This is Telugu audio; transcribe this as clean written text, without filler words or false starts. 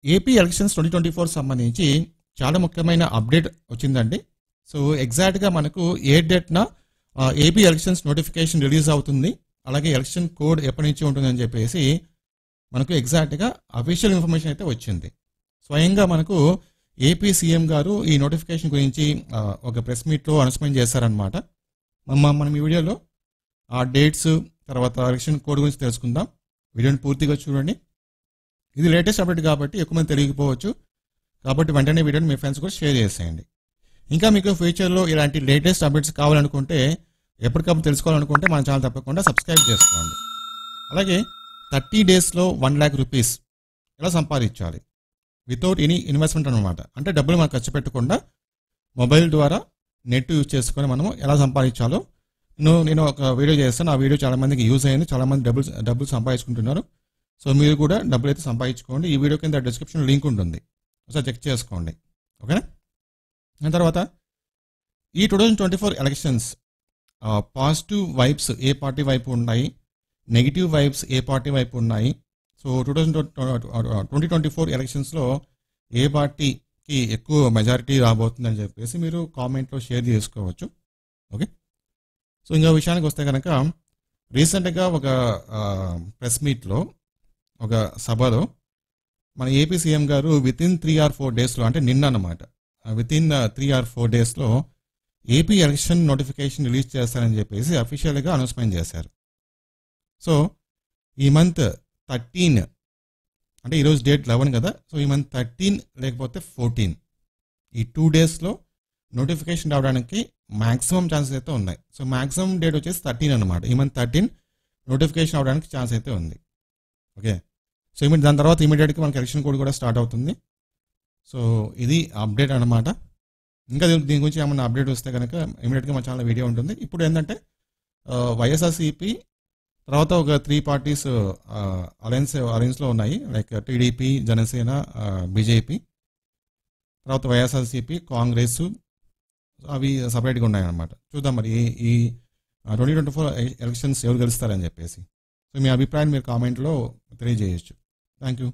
ఏపీ ఎలక్షన్స్ 2024 సంబంధించి చాలా ముఖ్యమైన అప్డేట్ వచ్చిందండి. సో ఎగ్జాక్ట్గా మనకు ఏ డేట్న ఏపీ ఎలక్షన్స్ నోటిఫికేషన్ రిలీజ్ అవుతుంది, అలాగే ఎలక్షన్ కోడ్ ఎప్పటి నుంచి ఉంటుందని చెప్పేసి మనకు ఎగ్జాక్ట్గా అఫీషియల్ ఇన్ఫర్మేషన్ అయితే వచ్చింది. స్వయంగా మనకు ఏపీ సీఎం గారు ఈ నోటిఫికేషన్ గురించి ఒక ప్రెస్ మీట్లో అనౌన్స్మెంట్ చేశారనమాట. మనం ఈ వీడియోలో ఆ డేట్స్ తర్వాత ఎలక్షన్ కోడ్ గురించి తెలుసుకుందాం. వీడియోని పూర్తిగా చూడండి. ఇది లేటెస్ట్ అప్డేట్ కాబట్టి ఎక్కువ మంది తెలియకపోవచ్చు, కాబట్టి వెంటనే వీడియోని మీ ఫ్రెండ్స్ కూడా షేర్ చేసేయండి. ఇంకా మీకు ఫ్యూచర్లో ఇలాంటి లేటెస్ట్ అప్డేట్స్ కావాలనుకుంటే, ఎప్పటికప్పుడు తెలుసుకోవాలనుకుంటే మన ఛానల్ తప్పకుండా సబ్స్క్రైబ్ చేసుకోండి. అలాగే 30 డేస్లో 1 lakh రూపీస్ ఎలా సంపాదించాలి వితౌట్ ఎనీ ఇన్వెస్ట్మెంట్ అనమాట. అంటే డబ్బులు మనం ఖర్చు పెట్టకుండా మొబైల్ ద్వారా నెట్ యూజ్ చేసుకొని మనము ఎలా సంపాదించాలో నేను ఒక వీడియో చేస్తాను. ఆ వీడియో చాలా మందికి యూజ్ అయింది, చాలా మంది డబ్బులు సంపాదించుకుంటున్నారు. సో మీరు కూడా డబ్బులు అయితే సంపాదించుకోండి. ఈ వీడియో కింద డిస్క్రిప్షన్ లింక్ ఉంటుంది, ఒకసారి చెక్ చేసుకోండి. ఓకేనా? దాని తర్వాత ఈ 2024 ఎలక్షన్స్ పాజిటివ్ వైబ్స్ ఏ పార్టీ వైపు ఉన్నాయి, నెగిటివ్ వైబ్స్ ఏ పార్టీ వైపు ఉన్నాయి. సో 2024 ఎలక్షన్స్లో ఏ పార్టీకి ఎక్కువ మెజారిటీ రాబోతుందని చెప్పేసి మీరు కామెంట్లో షేర్ చేసుకోవచ్చు. ఓకే, సో ఇంకా విషయానికి వస్తే కనుక రీసెంట్గా ఒక ప్రెస్ మీట్లో, ఒక సభలో మన ఏపీ సీఎం గారు వితిన్ 3 or 4 డేస్లో, అంటే నిన్న అన్నమాట, వితిన్ 3 or 4 డేస్లో ఏపీ ఎలక్షన్ నోటిఫికేషన్ రిలీజ్ చేస్తారని చెప్పేసి అఫీషియల్గా అనౌన్స్మెంట్ చేశారు. సో ఈ మంత్ 13, అంటే ఈరోజు డేట్ 11 కదా, సో ఈ మంత్ 13 లేకపోతే 14, ఈ 2 డేస్లో నోటిఫికేషన్ రావడానికి మ్యాక్సిమం ఛాన్సెస్ అయితే ఉన్నాయి. సో మ్యాక్సిమం డేట్ వచ్చేసి 13 అనమాట. ఈ మంత్ 13 నోటిఫికేషన్ అవడానికి ఛాన్స్ అయితే ఉంది. ఓకే, సో దాని తర్వాత ఇమీడియట్గా మనకి ఎలక్షన్ కోడ్ కూడా స్టార్ట్ అవుతుంది. సో ఇది అప్డేట్ అనమాట. ఇంకా దీని గురించి ఏమన్నా అప్డేట్ వస్తే కనుక ఇమీడియట్గా మన ఛానల్ వీడియో ఉంటుంది. ఇప్పుడు ఏంటంటే వైఎస్ఆర్సీపీ తర్వాత ఒక 3 పార్టీస్ అలయన్స్లో ఉన్నాయి, లైక్ టీడీపీ, జనసేన, బీజేపీ, తర్వాత వైఎస్ఆర్సీపీ, కాంగ్రెస్, అవి సపరేట్గా ఉన్నాయన్నమాట. చూద్దాం మరి ఈ 2024 ఎలక్షన్స్ ఎవరు గెలుస్తారని చెప్పేసి. సో మీ అభిప్రాయాన్ని మీరు కామెంట్లో తెలియజేయచ్చు. Thank you.